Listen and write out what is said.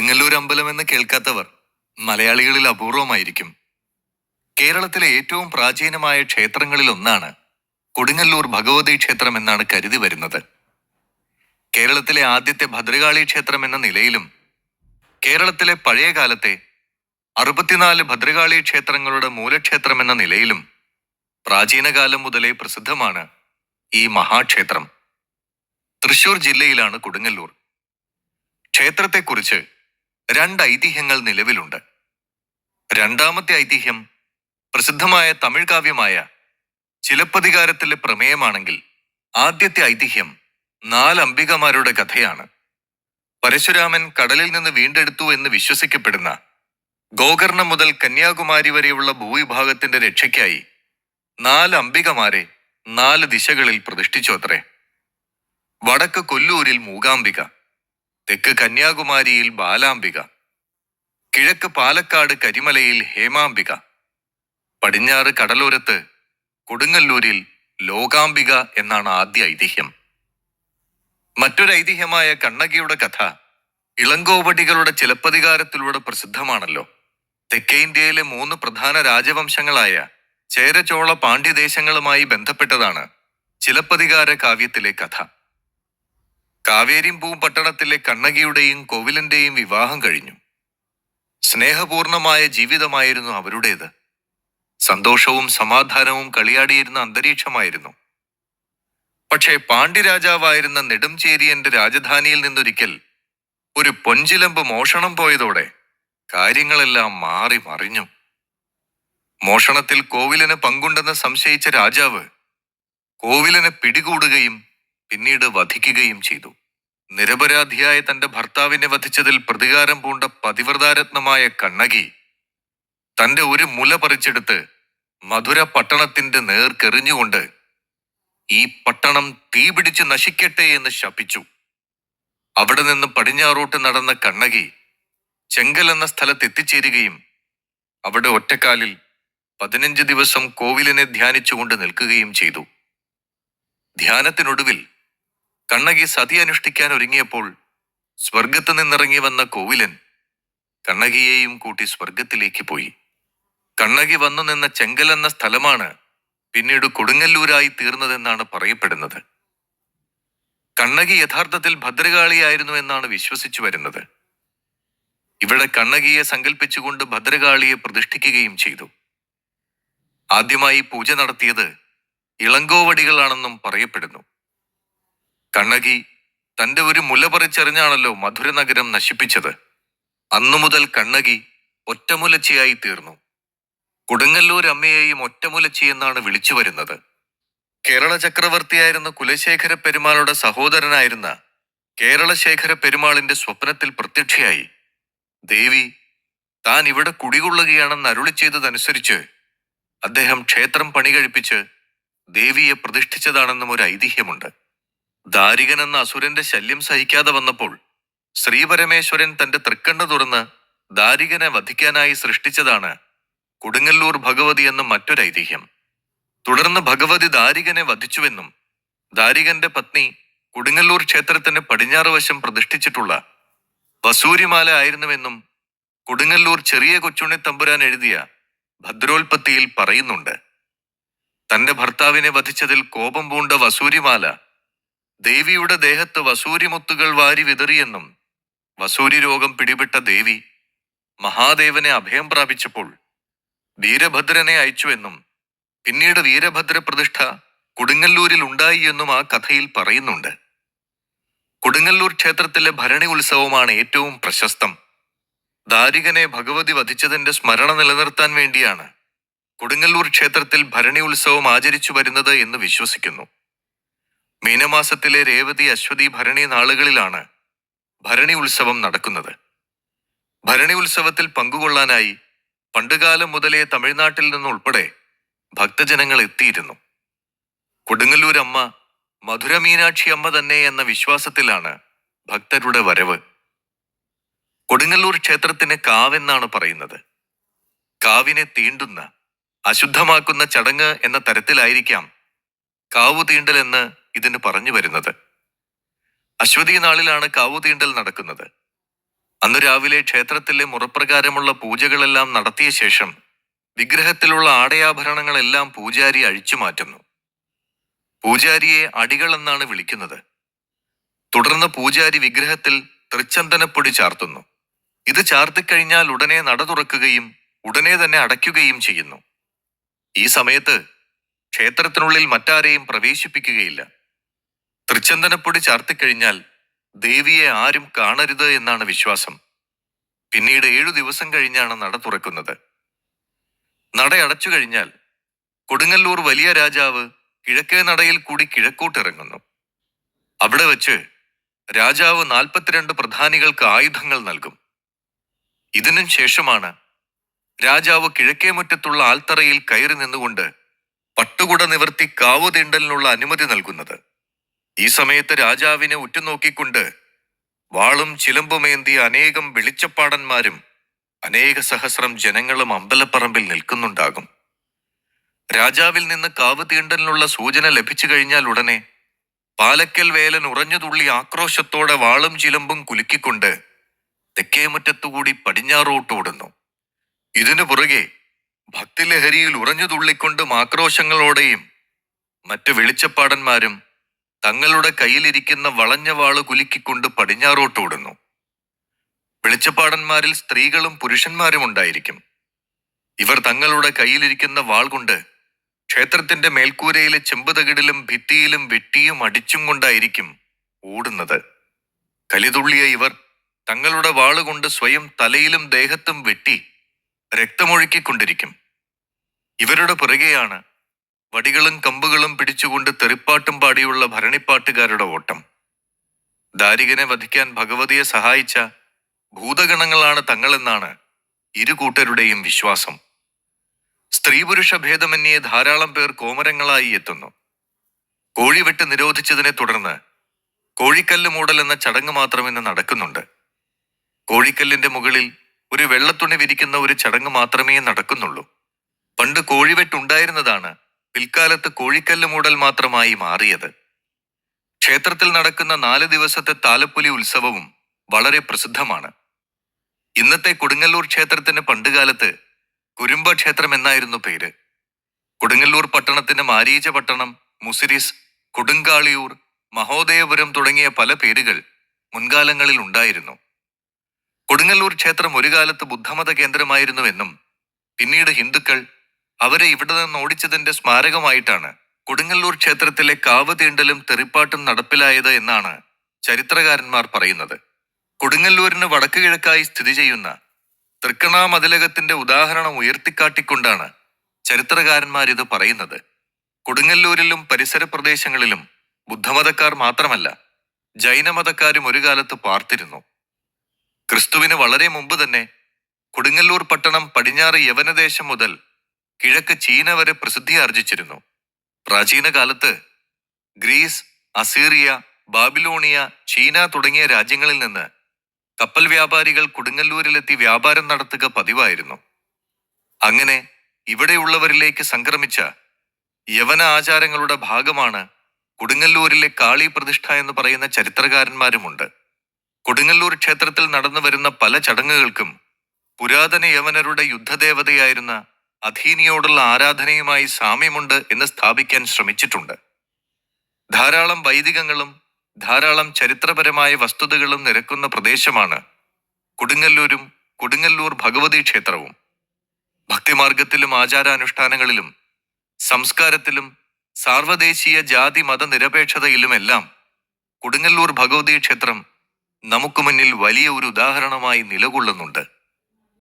കൊടുങ്ങല്ലൂർ അമ്പലം എന്ന് കേൾക്കാത്തവർ മലയാളികളിൽ അപൂർവമായിരിക്കും. കേരളത്തിലെ ഏറ്റവും പ്രാചീനമായ ക്ഷേത്രങ്ങളിൽ ഒന്നാണ് കൊടുങ്ങല്ലൂർ ഭഗവതി ക്ഷേത്രം എന്നാണ് കരുതി വരുന്നത്. കേരളത്തിലെ ആദ്യത്തെ ഭദ്രകാളി ക്ഷേത്രം എന്ന നിലയിലും കേരളത്തിലെ പഴയ കാലത്തെ 64 ഭദ്രകാളി ക്ഷേത്രങ്ങളുടെ മൂലക്ഷേത്രം എന്ന നിലയിലും പ്രാചീനകാലം മുതലേ പ്രസിദ്ധമാണ് ഈ മഹാക്ഷേത്രം. തൃശൂർ ജില്ലയിലാണ് കൊടുങ്ങല്ലൂർ. ക്ഷേത്രത്തെക്കുറിച്ച് 2 ഐതിഹ്യങ്ങൾ നിലവിലുണ്ട്. രണ്ടാമത്തെ ഐതിഹ്യം പ്രസിദ്ധമായ തമിഴ് കാവ്യമായ ചിലപ്പതികാരത്തിലെ പ്രമേയമാണെങ്കിൽ ആദ്യത്തെ ഐതിഹ്യം 4 അംബികമാരുടെ കഥയാണ്. പരശുരാമൻ കടലിൽ നിന്ന് വീണ്ടെടുത്തു എന്ന് വിശ്വസിക്കപ്പെടുന്ന ഗോകർണം മുതൽ കന്യാകുമാരി വരെയുള്ള ഭൂവിഭാഗത്തിന്റെ രക്ഷയ്ക്കായി 4 അംബികമാരെ 4 ദിശകളിൽ പ്രതിഷ്ഠിച്ചു അത്രേ. വടക്ക് കൊല്ലൂരിൽ മൂകാംബിക, തെക്ക് കന്യാകുമാരിയിൽ ബാലാംബിക, കിഴക്ക് പാലക്കാട് കരിമലയിൽ ഹേമാംബിക, പടിഞ്ഞാറ് കടലോരത്ത് കൊടുങ്ങല്ലൂരിൽ ലോകാംബിക എന്നാണ് ആദ്യ ഐതിഹ്യം. മറ്റൊരു ഐതിഹ്യമായ കണ്ണകിയുടെ കഥ ഇളങ്കോവടികളുടെ ചിലപ്പതികാരത്തിലൂടെ പ്രസിദ്ധമാണല്ലോ. തെക്കേ ഇന്ത്യയിലെ 3 പ്രധാന രാജവംശങ്ങളായ ചേര, ചോള, പാണ്ഡ്യദേശങ്ങളുമായി ബന്ധപ്പെട്ടതാണ് ചിലപ്പതികാര കാവ്യത്തിലെ കഥ. കാവേരിമ്പൂ പട്ടണത്തിലെ കണ്ണകിയുടെയും കോവിലന്റെയും വിവാഹം കഴിഞ്ഞു. സ്നേഹപൂർണമായ ജീവിതമായിരുന്നു അവരുടേത്. സന്തോഷവും സമാധാനവും കളിയാടിയിരുന്ന അന്തരീക്ഷമായിരുന്നു. പക്ഷേ പാണ്ഡ്യരാജാവായിരുന്ന നെടുംചേരിയന്റെ രാജധാനിയിൽ നിന്നൊരിക്കൽ ഒരു പൊൻചിലമ്പ് മോഷണം പോയതോടെ കാര്യങ്ങളെല്ലാം മാറി മറിഞ്ഞു. മോഷണത്തിൽ കോവിലന് പങ്കുണ്ടെന്ന് സംശയിച്ച രാജാവ് കോവിലനെ പിടികൂടുകയും പിന്നീട് വധിക്കുകയും ചെയ്തു. നിരപരാധിയായ തന്റെ ഭർത്താവിനെ വധിച്ചതിൽ പ്രതികാരം പൂണ്ട പതിവ്രതാരത്നമായ കണ്ണകി തന്റെ ഒരു മുല പറിച്ചെടുത്ത് മധുര പട്ടണത്തിന്റെ നേർക്കെറിഞ്ഞുകൊണ്ട് ഈ പട്ടണം തീപിടിച്ച് നശിക്കട്ടെ എന്ന് ശപിച്ചു. അവിടെ നിന്ന് പടിഞ്ഞാറോട്ട് നടന്ന കണ്ണകി ചെങ്കൽ എന്ന സ്ഥലത്ത് എത്തിച്ചേരുകയും അവിടെ ഒറ്റക്കാലിൽ 15 ദിവസം കോവിലിനെ ധ്യാനിച്ചുകൊണ്ട് നിൽക്കുകയും ചെയ്തു. ധ്യാനത്തിനൊടുവിൽ കണ്ണകി സതി അനുഷ്ഠിക്കാൻ ഒരുങ്ങിയപ്പോൾ സ്വർഗത്ത് നിന്നിറങ്ങി വന്ന കോവിലൻ കണ്ണകിയെയും കൂട്ടി സ്വർഗത്തിലേക്ക് പോയി. കണ്ണകി വന്നു നിന്ന ചെങ്കൽ എന്ന സ്ഥലമാണ് പിന്നീട് കൊടുങ്ങല്ലൂരായി തീർന്നതെന്നാണ് പറയപ്പെടുന്നത്. കണ്ണകി യഥാർത്ഥത്തിൽ ഭദ്രകാളിയായിരുന്നു എന്നാണ് വിശ്വസിച്ചു വരുന്നത്. ഇവിടെ കണ്ണകിയെ സങ്കല്പിച്ചുകൊണ്ട് ഭദ്രകാളിയെ പ്രതിഷ്ഠിക്കുകയും ചെയ്തു. ആദ്യമായി പൂജ നടത്തിയത് ഇളങ്കോവടികളാണെന്നും പറയപ്പെടുന്നു. കണ്ണകി തന്റെ ഒരു മുല പറിച്ചെറിഞ്ഞാണല്ലോ മധുര നഗരം നശിപ്പിച്ചത്. അന്നു മുതൽ കണ്ണകി ഒറ്റമുലച്ചിയായി തീർന്നു. കൊടുങ്ങല്ലൂർ അമ്മയെയും ഒറ്റമുലച്ചി എന്നാണ് വിളിച്ചു വരുന്നത്. കേരള ചക്രവർത്തിയായിരുന്ന കുലശേഖര പെരുമാളുടെ സഹോദരനായിരുന്ന കേരളശേഖര പെരുമാളിന്റെ സ്വപ്നത്തിൽ പ്രത്യക്ഷയായി ദേവി താൻ ഇവിടെ കുടികൊള്ളുകയാണെന്ന് അരുളി ചെയ്തതനുസരിച്ച് അദ്ദേഹം ക്ഷേത്രം പണി കഴിപ്പിച്ച് ദേവിയെ പ്രതിഷ്ഠിച്ചതാണെന്നും ഒരു ഐതിഹ്യമുണ്ട്. ദാരികൻ എന്ന അസുരന്റെ ശല്യം സഹിക്കാതെ വന്നപ്പോൾ ശ്രീപരമേശ്വരൻ തന്റെ തൃക്കണ്ണ് തുറന്ന് ദാരികനെ വധിക്കാനായി സൃഷ്ടിച്ചതാണ് കൊടുങ്ങല്ലൂർ ഭഗവതി എന്ന മറ്റൊരു ഐതിഹ്യം. തുടർന്ന് ഭഗവതി ദാരികനെ വധിച്ചുവെന്നും ദാരികന്റെ പത്നി കൊടുങ്ങല്ലൂർ ക്ഷേത്രത്തിന് പടിഞ്ഞാറ് വശം പ്രതിഷ്ഠിച്ചിട്ടുള്ള വസൂരിമാല ആയിരുന്നുവെന്നും കൊടുങ്ങല്ലൂർ ചെറിയ കൊച്ചുണ്ണി തമ്പുരാൻ എഴുതിയ ഭദ്രോൽപ്പത്തിയിൽ പറയുന്നുണ്ട്. തന്റെ ഭർത്താവിനെ വധിച്ചതിൽ കോപം പൂണ്ട വസൂരിമാല ദേവിയുടെ ദേഹത്ത് വസൂരിമുത്തുകൾ വാരി വിതറിയെന്നും വസൂരി രോഗം പിടിപെട്ട ദേവി മഹാദേവനെ അഭയം പ്രാപിച്ചപ്പോൾ വീരഭദ്രനെ അയച്ചുവെന്നും പിന്നീട് വീരഭദ്ര പ്രതിഷ്ഠ കൊടുങ്ങല്ലൂരിൽ ഉണ്ടായി എന്നും ആ കഥയിൽ പറയുന്നുണ്ട്. കൊടുങ്ങല്ലൂർ ക്ഷേത്രത്തിലെ ഭരണി ഉത്സവമാണ് ഏറ്റവും പ്രശസ്തം. ദാരികനെ ഭഗവതി വധിച്ചതിന്റെ സ്മരണ നിലനിർത്താൻ വേണ്ടിയാണ് കൊടുങ്ങല്ലൂർ ക്ഷേത്രത്തിൽ ഭരണി ഉത്സവം ആചരിച്ചു വരുന്നത് എന്ന് വിശ്വസിക്കുന്നു. മീനമാസത്തിലെ രേവതി, അശ്വതി, ഭരണി നാളുകളിലാണ് ഭരണി ഉത്സവം നടക്കുന്നത്. ഭരണി ഉത്സവത്തിൽ പങ്കുകൊള്ളാനായി പണ്ടുകാലം മുതലേ തമിഴ്നാട്ടിൽ നിന്നുൾപ്പെടെ ഭക്തജനങ്ങൾ എത്തിയിരുന്നു. കൊടുങ്ങല്ലൂർ അമ്മ മധുര മീനാക്ഷി അമ്മ തന്നെ എന്ന വിശ്വാസത്തിലാണ് ഭക്തരുടെ വരവ്. കൊടുങ്ങല്ലൂർ ക്ഷേത്രത്തിന് കാവെന്നാണ് പറയുന്നത്. കാവിനെ തീണ്ടുന്ന, അശുദ്ധമാക്കുന്ന ചടങ്ങ് എന്ന തരത്തിലായിരിക്കാം കാവു തീണ്ടൽ എന്ന് ഇതിന് പറഞ്ഞു വരുന്നത്. അശ്വതി നാളിലാണ് കാവു തീണ്ടൽ നടക്കുന്നത്. അന്നു രാവിലെ ക്ഷേത്രത്തിലെ മുറപ്രകാരമുള്ള പൂജകളെല്ലാം നടത്തിയ ശേഷം വിഗ്രഹത്തിലുള്ള ആടയാഭരണങ്ങളെല്ലാം പൂജാരി അഴിച്ചു മാറ്റുന്നു. പൂജാരിയെ അടികൾ എന്നാണ് വിളിക്കുന്നത്. തുടർന്ന് പൂജാരി വിഗ്രഹത്തിൽ തൃച്ചന്ദനപ്പൊടി ചാർത്തുന്നു. ഇത് ചാർത്തിക്കഴിഞ്ഞാൽ ഉടനെ നട തുറക്കുകയും ഉടനെ തന്നെ അടയ്ക്കുകയും ചെയ്യുന്നു. ഈ സമയത്ത് ക്ഷേത്രത്തിനുള്ളിൽ മറ്റാരെയും പ്രവേശിപ്പിക്കുകയില്ല. തൃച്ചന്ദനപ്പൊടി ചാർത്തിക്കഴിഞ്ഞാൽ ദേവിയെ ആരും കാണരുത് എന്നാണ് വിശ്വാസം. പിന്നീട് 7 ദിവസം കഴിഞ്ഞാണ് നട തുറക്കുന്നത്. നട അടച്ചു കഴിഞ്ഞാൽ കൊടുങ്ങല്ലൂർ വലിയ രാജാവ് കിഴക്കേ നടയിൽ കൂടി കിഴക്കോട്ടിറങ്ങുന്നു. അവിടെ വച്ച് രാജാവ് 42 പ്രധാനികൾക്ക് ആയുധങ്ങൾ നൽകും. ഇതിനും ശേഷമാണ് രാജാവ് കിഴക്കേ മുറ്റത്തുള്ള ആൽത്തറയിൽ കയറി നിന്നുകൊണ്ട് പട്ടുകുട നിവർത്തി കാവു തീണ്ടലിനുള്ള അനുമതി നൽകുന്നത്. ഈ സമയത്ത് രാജാവിനെ ഉറ്റുനോക്കിക്കൊണ്ട് വാളും ചിലമ്പുമേന്തിയ അനേകം വെളിച്ചപ്പാടന്മാരും അനേക സഹസ്രം ജനങ്ങളും അമ്പലപ്പറമ്പിൽ നിൽക്കുന്നുണ്ടാകും. രാജാവിൽ നിന്ന് കാവ് തീണ്ടലിനുള്ള സൂചന ലഭിച്ചു കഴിഞ്ഞാൽ ഉടനെ പാലക്കൽ വേലൻ ഉറഞ്ഞുതുള്ളി ആക്രോശത്തോടെ വാളും ചിലമ്പും കുലുക്കിക്കൊണ്ട് തെക്കേമുറ്റത്തുകൂടി പടിഞ്ഞാറോട്ടോടുന്നു. ഇതിനു പുറകെ ഭക്തിലഹരിയിൽ ഉറഞ്ഞുതുള്ളിക്കൊണ്ടും ആക്രോശങ്ങളോടെയും മറ്റ് വെളിച്ചപ്പാടന്മാരും തങ്ങളുടെ കയ്യിലിരിക്കുന്ന വളഞ്ഞ വാള് കുലുക്കിക്കൊണ്ട് പടിഞ്ഞാറോട്ടോടുന്നു. വെളിച്ചപ്പാടന്മാരിൽ സ്ത്രീകളും പുരുഷന്മാരും ഉണ്ടായിരിക്കും. ഇവർ തങ്ങളുടെ കയ്യിലിരിക്കുന്ന വാൾ കൊണ്ട് ക്ഷേത്രത്തിന്റെ മേൽക്കൂരയിലെ ചെമ്പുതകിടിലും ഭിത്തിയിലും വെട്ടിയും അടിച്ചും കൊണ്ടായിരിക്കും ഓടുന്നത്. കലിതുള്ളിയ ഇവർ തങ്ങളുടെ വാളുകൊണ്ട് സ്വയം തലയിലും ദേഹത്തും വെട്ടി രക്തമൊഴുക്കിക്കൊണ്ടിരിക്കും. ഇവരുടെ പുറകെയാണ് വടികളും കമ്പുകളും പിടിച്ചുകൊണ്ട് തെറിപ്പാട്ടും പാടിയുള്ള ഭരണിപ്പാട്ടുകാരുടെ ഓട്ടം. ദാരികനെ വധിക്കാൻ ഭഗവതിയെ സഹായിച്ച ഭൂതഗണങ്ങളാണ് തങ്ങളെന്നാണ് ഇരു കൂട്ടരുടെയും വിശ്വാസം. സ്ത്രീ പുരുഷ ഭേദമന്യേ ധാരാളം പേർ കോമരങ്ങളായി എത്തുന്നു. കോഴിവെട്ട് നിരോധിച്ചതിനെ തുടർന്ന് കോഴിക്കല്ല് മൂടൽ എന്ന ചടങ്ങ് മാത്രം ഇന്ന് നടക്കുന്നുണ്ട്. കോഴിക്കല്ലിന്റെ മുകളിൽ ഒരു വെള്ളത്തുണി വിരിക്കുന്ന ഒരു ചടങ്ങ് മാത്രമേ നടക്കുന്നുള്ളൂ. പണ്ട് കോഴിവെട്ടുണ്ടായിരുന്നതാണ് പിൽക്കാലത്ത് കോഴിക്കല്ല് മൂടൽ മാത്രമായി മാറിയത്. ക്ഷേത്രത്തിൽ നടക്കുന്ന 4 ദിവസത്തെ താലപ്പൊലി ഉത്സവവും വളരെ പ്രസിദ്ധമാണ്. ഇന്നത്തെ കൊടുങ്ങല്ലൂർ ക്ഷേത്രത്തിന് പണ്ടുകാലത്ത് കുരുമ്പ ക്ഷേത്രം എന്നായിരുന്നു പേര്. കൊടുങ്ങല്ലൂർ പട്ടണത്തിന് മാരീച പട്ടണം, മുസിരിസ്, കൊടുങ്കാളിയൂർ, മഹോദയപുരം തുടങ്ങിയ പല പേരുകൾ മുൻകാലങ്ങളിൽ ഉണ്ടായിരുന്നു. കൊടുങ്ങല്ലൂർ ക്ഷേത്രം ഒരു കാലത്ത് ബുദ്ധമത കേന്ദ്രമായിരുന്നുവെന്നും പിന്നീട് ഹിന്ദുക്കൾ അവരെ ഇവിടെ നിന്ന് ഓടിച്ചതിന്റെ സ്മാരകമായിട്ടാണ് കൊടുങ്ങല്ലൂർ ക്ഷേത്രത്തിലെ കാവ് തീണ്ടലും തെറിപ്പാട്ടും നടപ്പിലായത് എന്നാണ് ചരിത്രകാരന്മാർ പറയുന്നത്. കൊടുങ്ങല്ലൂരിന് വടക്ക് കിഴക്കായി സ്ഥിതി ചെയ്യുന്ന തൃക്കണാമതിലകത്തിന്റെ ഉദാഹരണം ഉയർത്തിക്കാട്ടിക്കൊണ്ടാണ് ചരിത്രകാരന്മാർ ഇത് പറയുന്നത്. കൊടുങ്ങല്ലൂരിലും പരിസര പ്രദേശങ്ങളിലും ബുദ്ധമതക്കാർ മാത്രമല്ല ജൈനമതക്കാരും ഒരു കാലത്ത് പാർത്തിരുന്നു. ക്രിസ്തുവിന് വളരെ മുമ്പ് തന്നെ കൊടുങ്ങല്ലൂർ പട്ടണം പടിഞ്ഞാറ് യവനദേശം മുതൽ കിഴക്ക് ചീന വരെ പ്രസിദ്ധി ആർജിച്ചിരുന്നു. പ്രാചീന കാലത്ത് ഗ്രീസ്, അസീറിയ, ബാബിലോണിയ, ചീന തുടങ്ങിയ രാജ്യങ്ങളിൽ നിന്ന് കപ്പൽ വ്യാപാരികൾ കൊടുങ്ങല്ലൂരിലെത്തി വ്യാപാരം നടത്തുക പതിവായിരുന്നു. അങ്ങനെ ഇവിടെയുള്ളവരിലേക്ക് സംക്രമിച്ച യവന ആചാരങ്ങളുടെ ഭാഗമാണ് കൊടുങ്ങല്ലൂരിലെ കാളി പ്രതിഷ്ഠ എന്ന് പറയുന്ന ചരിത്രകാരന്മാരുമുണ്ട്. കൊടുങ്ങല്ലൂർ ക്ഷേത്രത്തിൽ നടന്നു വരുന്ന പല ചടങ്ങുകൾക്കും പുരാതന യവനരുടെ യുദ്ധദേവതയായിരുന്ന അഥീനിയോടുള്ള ആരാധനയുമായി സാമ്യമുണ്ട് എന്ന് സ്ഥാപിക്കാൻ ശ്രമിച്ചിട്ടുണ്ട്. ധാരാളം വൈദികങ്ങളും ധാരാളം ചരിത്രപരമായ വസ്തുതകളും നിരക്കുന്ന പ്രദേശമാണ് കൊടുങ്ങല്ലൂരും കൊടുങ്ങല്ലൂർ ഭഗവതി ക്ഷേത്രവും. ഭക്തിമാർഗത്തിലും ആചാരാനുഷ്ഠാനങ്ങളിലും സംസ്കാരത്തിലും സാർവദേശീയ ജാതി മത നിരപേക്ഷതയിലുമെല്ലാം കൊടുങ്ങല്ലൂർ ഭഗവതി ക്ഷേത്രം നമുക്ക് മുന്നിൽ വലിയ ഒരു ഉദാഹരണമായി നിലകൊള്ളുന്നുണ്ട്.